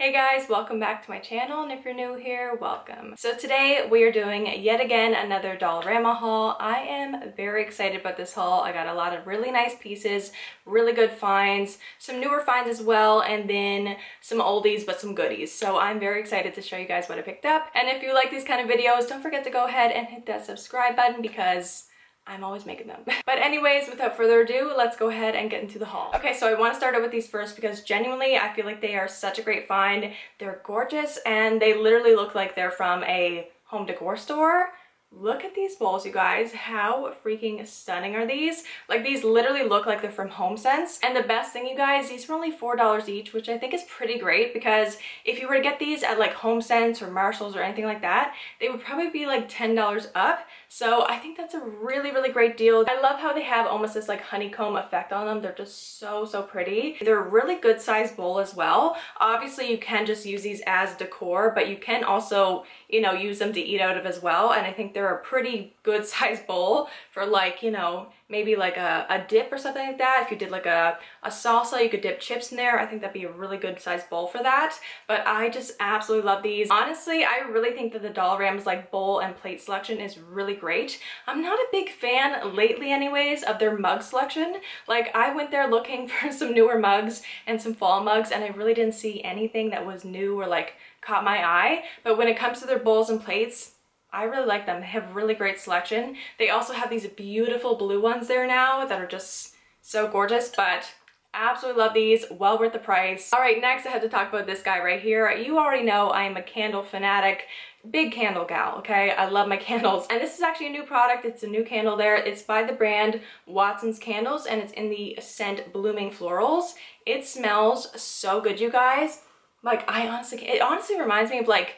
Hey guys, welcome back to my channel, and if you're new here, welcome. So today we are doing yet again another Dollarama haul. I am very excited about this haul. I got a lot of really nice pieces, really good finds, some newer finds as well, and then some oldies but some goodies. So I'm very excited to show you guys what I picked up. And if you like these kind of videos, don't forget to go ahead and hit that subscribe button because I'm always making them. But anyways, without further ado, let's go ahead and get into the haul. Okay, so I want to start out with these first because genuinely I feel like they are such a great find. They're gorgeous and they literally look like they're from a home decor store. Look at these bowls, you guys. How freaking stunning are these? Like, these literally look like they're from HomeSense. And the best thing, you guys, these were only $4 each, which I think is pretty great because if you were to get these at like HomeSense or Marshalls or anything like that, they would probably be like $10 up. So I think that's a really, really great deal. I love how they have almost this like honeycomb effect on them. They're just so, so pretty. They're a really good sized bowl as well. Obviously, you can just use these as decor, but you can also, you know, use them to eat out of as well. And I think they're a pretty good sized bowl for like, you know, maybe like a dip or something like that. If you did like a salsa, you could dip chips in there. I think that'd be a really good sized bowl for that. But I just absolutely love these. Honestly, I really think that the Dollarama's like bowl and plate selection is really great. I'm not a big fan lately anyways of their mug selection. Like, I went there looking for some newer mugs and some fall mugs and I really didn't see anything that was new or like caught my eye. But when it comes to their bowls and plates, I really like them. They have really great selection. They also have these beautiful blue ones there now that are just so gorgeous, but absolutely love these. Well worth the price. All right, next I have to talk about this guy right here. You already know I am a candle fanatic, big candle gal, okay? I love my candles. And this is actually a new product. It's a new candle there. It's by the brand Watson's Candles and it's in the scent Blooming Florals. It smells so good, you guys. Like, it honestly reminds me of like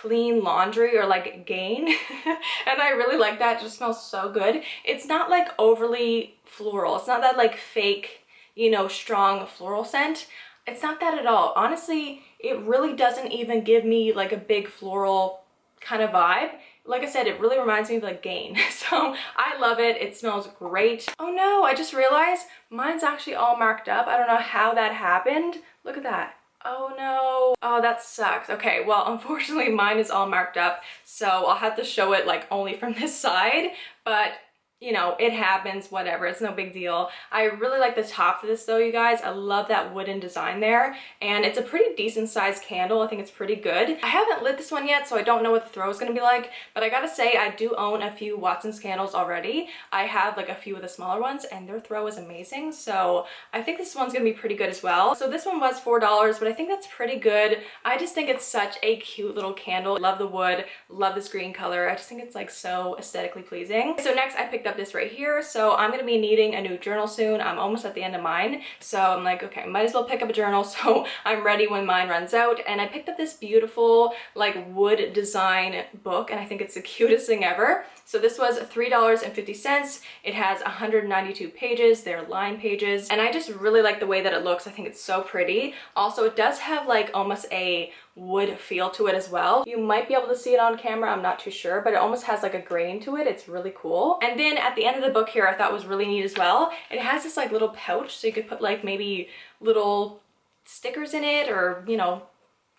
clean laundry or like Gain. And I really like that. It just smells so good. It's not like overly floral. It's not that like fake, you know, strong floral scent. It's not that at all. Honestly, it really doesn't even give me like a big floral kind of vibe. Like I said, it really reminds me of like Gain. So I love it. It smells great. Oh no, I just realized mine's actually all marked up. I don't know how that happened. Look at that. Oh no. Oh, that sucks. Okay, well, unfortunately mine is all marked up, so I'll have to show it like only from this side, but you know, it happens, whatever, it's no big deal. I really like the top of this though, you guys. I love that wooden design there, and it's a pretty decent sized candle. I think it's pretty good. I haven't lit this one yet, so I don't know what the throw is gonna be like, but I gotta say, I do own a few Watson's candles already. I have like a few of the smaller ones, and their throw is amazing, so I think this one's gonna be pretty good as well. So this one was $4, but I think that's pretty good. I just think it's such a cute little candle. Love the wood, love this green color. I just think it's like so aesthetically pleasing. So next I picked up this right here. So I'm gonna be needing a new journal soon. I'm almost at the end of mine, so I'm like, okay, might as well pick up a journal so I'm ready when mine runs out. And I picked up this beautiful like wood design book, and I think it's the cutest thing ever. So this was $3.50. It has 192 pages. They're line pages, and I just really like the way that it looks. I think it's so pretty. Also, it does have like almost a wood feel to it as well. You might be able to see it on camera, I'm not too sure, but it almost has like a grain to it. It's really cool. And then at the end of the book here, I thought was really neat as well, it has this like little pouch, so you could put like maybe little stickers in it, or you know,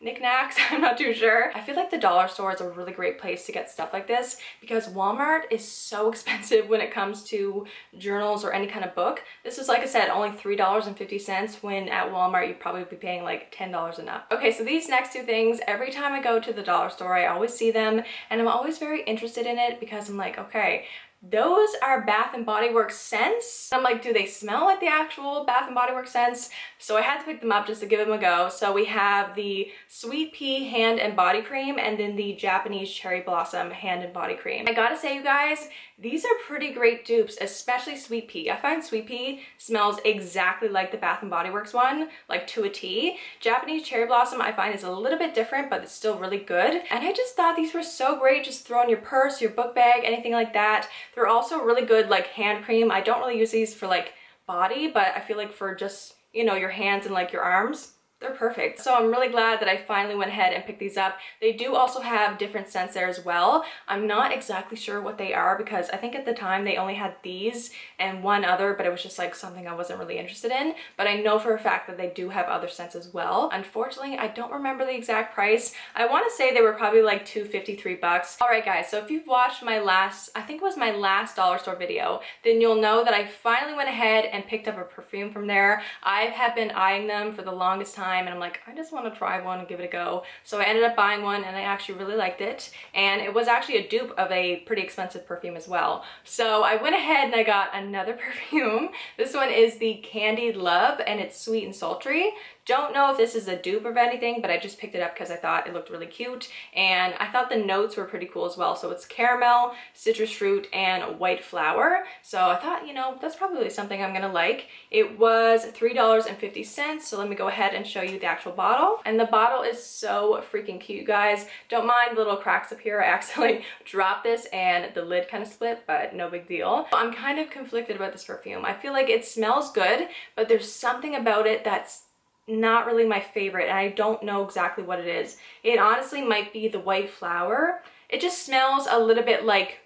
knickknacks. I'm not too sure. I feel like the dollar store is a really great place to get stuff like this because Walmart is so expensive when it comes to journals or any kind of book. This is, like I said, only $3.50 when at Walmart you'd probably be paying like $10 and up. Okay, so these next two things, every time I go to the dollar store, I always see them and I'm always very interested in it because I'm like, okay, those are Bath and Body Works scents. I'm like, do they smell like the actual Bath and Body Works scents? So I had to pick them up just to give them a go. So we have the Sweet Pea Hand and Body Cream and then the Japanese Cherry Blossom Hand and Body Cream. I gotta say, you guys, these are pretty great dupes, especially Sweet Pea. I find Sweet Pea smells exactly like the Bath and Body Works one, like to a T. Japanese Cherry Blossom I find is a little bit different, but it's still really good. And I just thought these were so great. Just throw in your purse, your book bag, anything like that. They're also really good like hand cream. I don't really use these for like body, but I feel like for just, you know, your hands and like your arms, they're perfect. So I'm really glad that I finally went ahead and picked these up. They do also have different scents there as well. I'm not exactly sure what they are because I think at the time they only had these and one other, but it was just like something I wasn't really interested in. But I know for a fact that they do have other scents as well. Unfortunately, I don't remember the exact price. I want to say they were probably like $2.53. All right guys, so if you've watched my last, I think it was my last dollar store video, then you'll know that I finally went ahead and picked up a perfume from there. I have been eyeing them for the longest time and I'm like, I just want to try one and give it a go. So I ended up buying one and I actually really liked it. And it was actually a dupe of a pretty expensive perfume as well. So I went ahead and I got another perfume. This one is the Candied Love and it's sweet and sultry. Don't know if this is a dupe of anything, but I just picked it up because I thought it looked really cute and I thought the notes were pretty cool as well. So it's caramel, citrus fruit, and white flower. So I thought, you know, that's probably something I'm gonna like. It was $3.50. So let me go ahead and show you the actual bottle. And the bottle is so freaking cute, guys. Don't mind the little cracks up here. I accidentally dropped this and the lid kind of split, but no big deal. I'm kind of conflicted about this perfume. I feel like it smells good, but there's something about it that's not really my favorite and I don't know exactly what it is. It honestly might be the white flower. It just smells a little bit like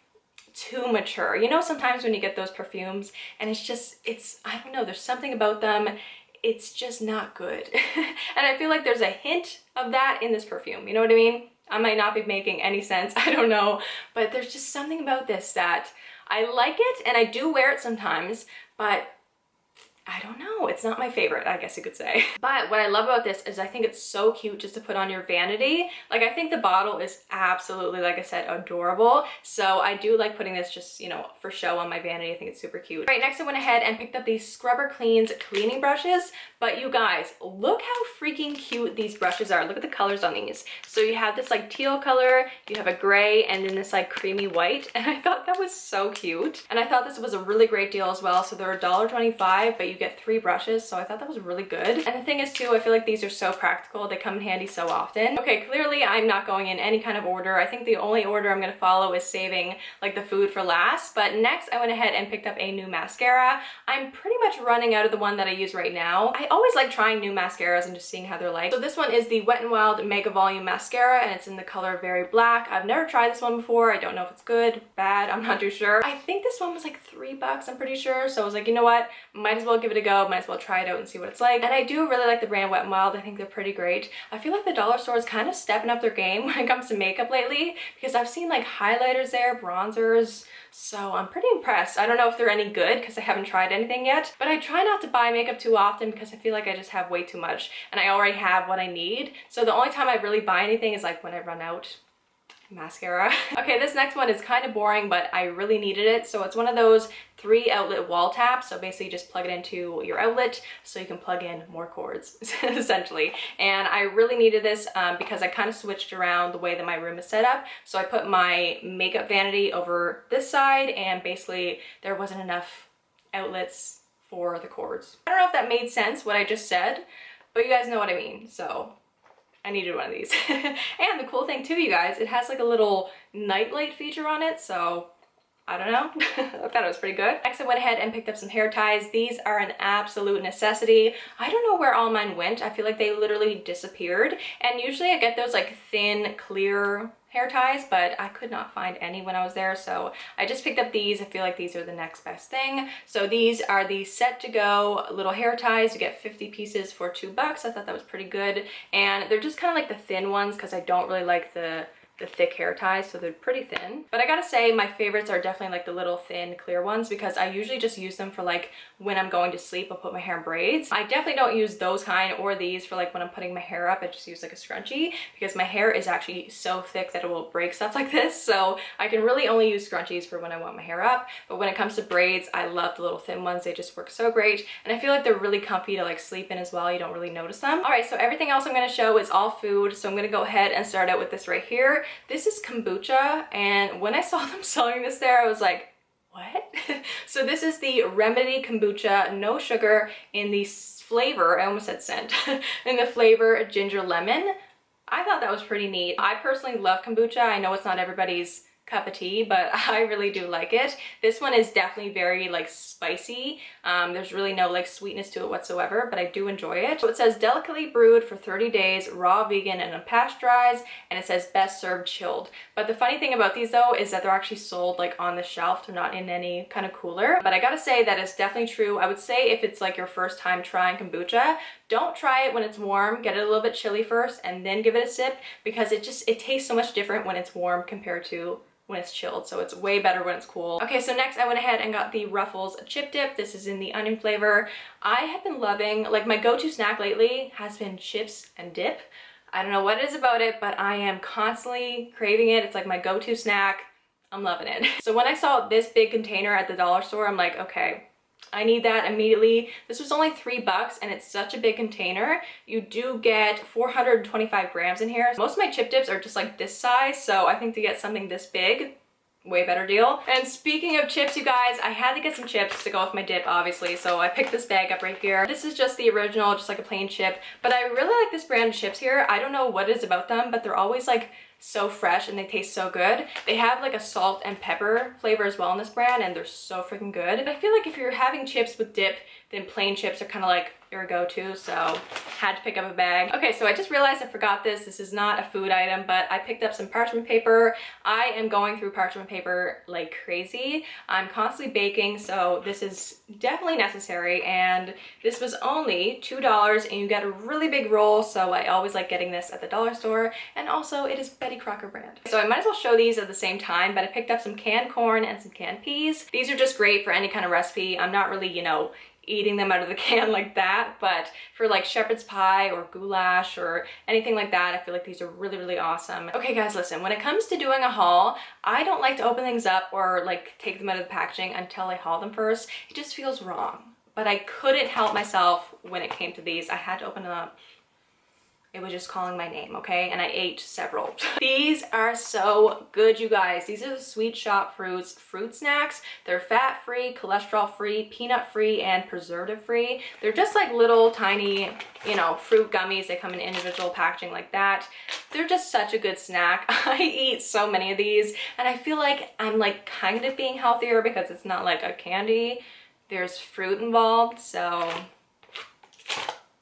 too mature. You know, sometimes when you get those perfumes and I don't know, there's something about them, it's just not good. And I feel like there's a hint of that in this perfume, you know what I mean? I might not be making any sense, I don't know, but there's just something about this that I like it and I do wear it sometimes, but I don't know, it's not my favorite, I guess you could say. But what I love about this is I think it's so cute just to put on your vanity. Like, I think the bottle is absolutely, like I said, adorable. So I do like putting this just, you know, for show on my vanity. I think it's super cute. All right, next I went ahead and picked up these Scrubber Cleans cleaning brushes. But you guys, look how freaking cute these brushes are. Look at the colors on these. So you have this like teal color, you have a gray, and then this like creamy white. And I thought that was so cute. And I thought this was a really great deal as well. So they're $1.25, but you get 3 brushes, so I thought that was really good. And the thing is too, I feel like these are so practical. They come in handy so often. Okay, clearly I'm not going in any kind of order. I think the only order I'm gonna follow is saving like the food for last. But next I went ahead and picked up a new mascara. I'm pretty much running out of the one that I use right now. I always like trying new mascaras and just seeing how they're like. So this one is the Wet n Wild Mega Volume Mascara and it's in the color Very Black. I've never tried this one before. I don't know if it's good, bad, I'm not too sure. I think this one was like $3, I'm pretty sure. So I was like, you know what? Might as well give it a go. Might as well try it out and see what it's like. And I do really like the brand Wet n Wild. I think they're pretty great. I feel like the dollar store is kind of stepping up their game when it comes to makeup lately because I've seen like highlighters there, bronzers, so I'm pretty impressed. I don't know if they're any good because I haven't tried anything yet, but I try not to buy makeup too often because I feel like I just have way too much and I already have what I need. So the only time I really buy anything is like when I run out. Mascara. Okay, this next one is kind of boring, but I really needed it. So it's one of those 3 outlet wall taps. So basically just plug it into your outlet so you can plug in more cords essentially. And I really needed this because I kind of switched around the way that my room is set up. So I put my makeup vanity over this side and basically there wasn't enough outlets for the cords. I don't know if that made sense what I just said, but you guys know what I mean. So I needed one of these. And the cool thing too, you guys, it has like a little nightlight feature on it, so I don't know. I thought it was pretty good. Next I went ahead and picked up some hair ties. These are an absolute necessity. I don't know where all mine went. I feel like they literally disappeared. And usually I get those like thin, clear hair ties, but I could not find any when I was there, so I just picked up these. I feel like these are the next best thing. So these are the Set to Go little hair ties. You get 50 pieces for $2. I thought that was pretty good, and they're just kind of like the thin ones because I don't really like the thick hair ties, so they're pretty thin. But I gotta say my favorites are definitely like the little thin clear ones because I usually just use them for like when I'm going to sleep. I'll put my hair in braids. I definitely don't use those kind or these for like when I'm putting my hair up. I just use like a scrunchie because my hair is actually so thick that it will break stuff like this, so I can really only use scrunchies for when I want my hair up. But when it comes to braids, I love the little thin ones. They just work so great, and I feel like they're really comfy to like sleep in as well. You don't really notice them. All right, so everything else I'm going to show is all food, so I'm going to go ahead and start out with this right here. This is kombucha, and when I saw them selling this there, I was like, what? So this is the Remedy Kombucha, no sugar, in the flavor, I almost said scent, in the flavor ginger lemon. I thought that was pretty neat. I personally love kombucha. I know it's not everybody's cup of tea, but I really do like it. This one is definitely very like spicy. There's really no like sweetness to it whatsoever, but I do enjoy it. So it says delicately brewed for 30 days, raw, vegan, and unpasteurized, and it says best served chilled. But the funny thing about these though is that they're actually sold like on the shelf. They're not in any kind of cooler. But I gotta say that it's definitely true. I would say if it's like your first time trying kombucha, don't try it when it's warm. Get it a little bit chilly first and then give it a sip, because it tastes so much different when it's warm compared to when it's chilled. So it's way better when it's cool. Okay, so next I went ahead and got the Ruffles chip dip. This is in the onion flavor. I have been loving, like my go-to snack lately has been chips and dip. I don't know what it is about it, but I am constantly craving it. It's like my go-to snack. I'm loving it. So when I saw this big container at the dollar store, I'm like, okay, I need that immediately. This was only $3 and it's such a big container. You do get 425 grams in here. Most of my chip dips are just like this size, so I think to get something this big, way better deal. And speaking of chips, you guys, I had to get some chips to go with my dip, obviously, so I picked this bag up right here. This is just the original, just like a plain chip, but I really like this brand of chips here. I don't know what it is about them, but they're always like so fresh and they taste so good. They have like a salt and pepper flavor as well in this brand, and they're so freaking good. I feel like if you're having chips with dip, then plain chips are kind of like your go-to, so had to pick up a bag. Okay, so I just realized I forgot this. This is not a food item, but I picked up some parchment paper. I am going through parchment paper like crazy. I'm constantly baking, so this is definitely necessary, and this was only $2 and you get a really big roll, so I always like getting this at the dollar store, and also it is Betty Crocker brand. So I might as well show these at the same time, but I picked up some canned corn and some canned peas. These are just great for any kind of recipe. I'm not really, you know, eating them out of the can like that, but for like shepherd's pie or goulash or anything like that, I feel like these are really, really awesome. Okay guys, listen, when it comes to doing a haul, I don't like to open things up or like take them out of the packaging until I haul them first. It just feels wrong. But I couldn't help myself when it came to these. I had to open them up. It was just calling my name, okay? And I ate several. These are so good, you guys. These are the Sweet Shop Fruits fruit snacks. They're fat-free, cholesterol-free, peanut-free, and preservative-free. They're just like little tiny, you know, fruit gummies. They come in individual packaging like that. They're just such a good snack. I eat so many of these, and I feel like I'm like kind of being healthier because it's not like a candy. There's fruit involved, so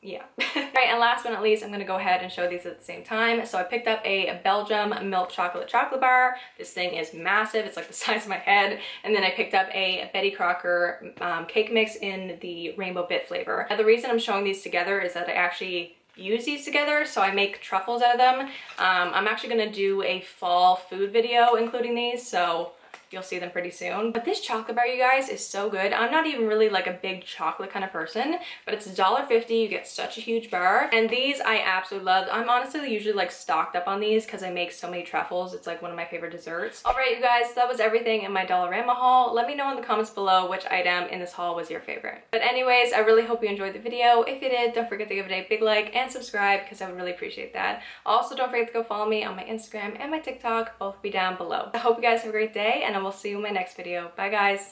yeah. Right, and last but not least, I'm gonna go ahead and show these at the same time. So I picked up a Belgium milk chocolate bar. This thing is massive. It's like the size of my head. And then I picked up a Betty Crocker cake mix in the rainbow bit flavor. Now, the reason I'm showing these together is that I actually use these together, so I make truffles out of them. I'm actually gonna do a fall food video including these, so you'll see them pretty soon. But this chocolate bar, you guys, is so good. I'm not even really like a big chocolate kind of person, but it's $1.50. You get such a huge bar. And these I absolutely love. I'm honestly usually like stocked up on these because I make so many truffles. It's like one of my favorite desserts. All right, you guys, that was everything in my Dollarama haul. Let me know in the comments below which item in this haul was your favorite. But anyways, I really hope you enjoyed the video. If you did, don't forget to give it a big like and subscribe because I would really appreciate that. Also, don't forget to go follow me on my Instagram and my TikTok. Both will be down below. I hope you guys have a great day, and I will see you in my next video. Bye, guys.